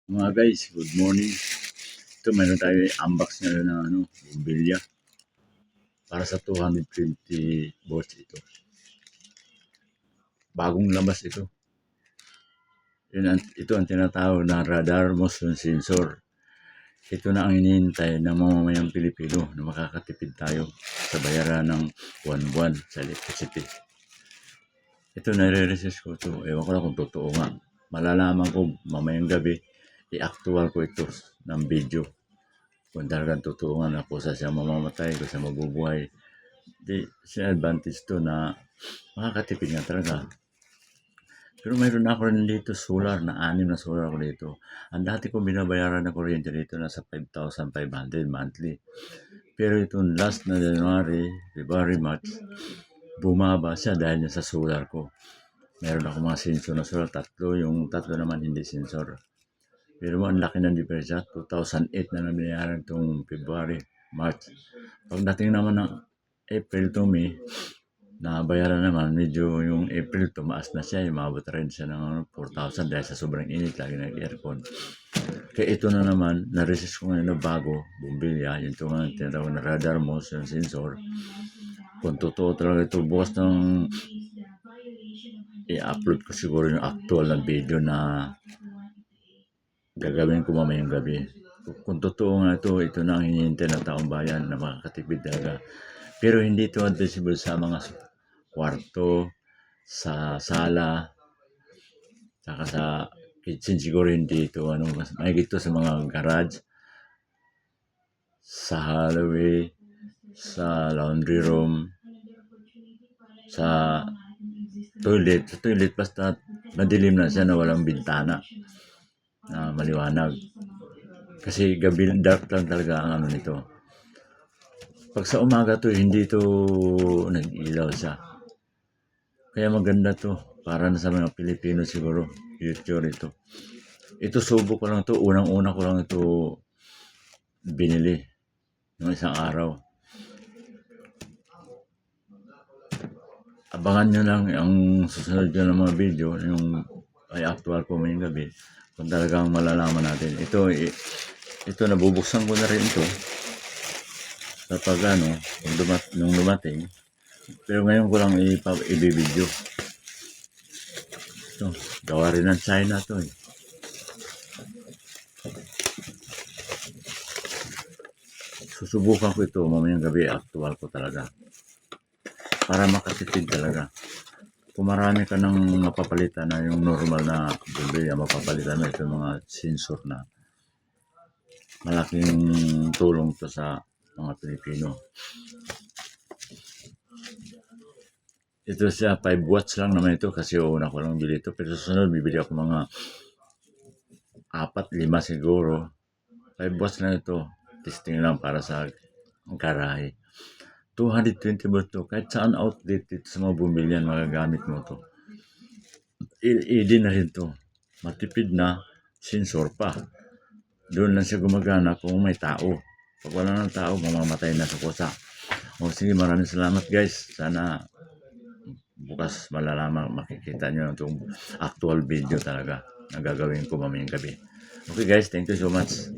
Mga guys, good morning. Ito, meron tayo unbox na bumbilya. Para sa 220 volts ito. Bagong labas ito. Ito ang tinatawag na radar motion sensor. Ito na ang hinihintay ng mamamayang Pilipino na makakatipid tayo sa bayaran ng buwan-buwan sa electricity. Ito, nare-research ko ito. Ewan ko lang kung totoo nga. Malalaman ko mamayang gabi, i-actual ko ito ng video. Kung talagang totoo nga na kung saan siya mamamatay, kung saan mabubuhay. Di, siya advantage to na makakatipid nga talaga. Pero mayroon ako rin dito solar, na 6 na solar ako dito. Ang dati ko binabayaran na kuryente dito nasa 5,500 monthly. Pero itong last na January, February, March, bumaba siya dahil sa solar ko. Meron ako mga sensor na solar, 3. Yung 3 naman hindi sensor. Pero ang laki ng diferensya, 2008 na binayaran itong February, March. Pagdating naman ng April to May, nabayaran naman, medyo yung April tumaas na siya, umabot rin siya ng 4,000 dahil sa sobrang init, lagi nag-aircon. Kaya ito na naman, na-resist ko ngayon na bago, bumbilya, yung ito nga tinatawag na radar motion sensor. Kung totoo talaga ito, bukas ng i-upload ko siguro yung actual na video na gagawin ko mamayang gabi. Kung totoo nga ito na ang hinihintay ng taong bayan na makakatipid talaga. Pero hindi ito advisable sa mga kwarto, sa sala, saka sa kitchen siguro hindi ito. May gito sa mga garage, sa hallway, sa laundry room, sa toilet. Sa toilet basta madilim na siya na walang bintana na maliwanag. Kasi gabi dark lang talaga ang nito. Pag sa umaga to, hindi to nag-ilaw siya. Kaya maganda to. Para na sa mga Pilipino siguro. Future ito. Ito subo ko lang to. Unang-una ko lang ito binili. Ng isang araw. Abangan nyo lang ang susunod nyo ng mga video. Yung ay actual ko ngayong gabi. Kung talagang malalaman natin. Ito nabubuksan ko na rin ito. Kapag nung dumating. Pero ngayon ko lang i-video. Ito, gawa rin ng China to eh. Susubukan ko ito mamayang gabi, actual ko talaga. Para makatipid talaga. Kung marami ka nang mapapalitan na yung normal na bumbilya, mapapalitan mo ito mga sensor na malaking tulong to sa mga Pilipino. Ito siya, 5 watts lang naman ito kasi una ko lang bili ito. Pero susunod, bibili ako mga 4-5 siguro. 5 watts lang ito. Testing lang para sa garahe. 220 volts to. Kahit saan outlet ito sa mga bumbilyan, magagamit mo to. LED na rin to. Matipid na, sensor pa. Doon lang siya gumagana kung may tao. Pag wala ng tao, mamamatay na sa kusa. O sige, maraming salamat guys. Sana bukas malalaman, makikita nyo itong actual video talaga na gagawin ko mamayang gabi. Okay guys, thank you so much.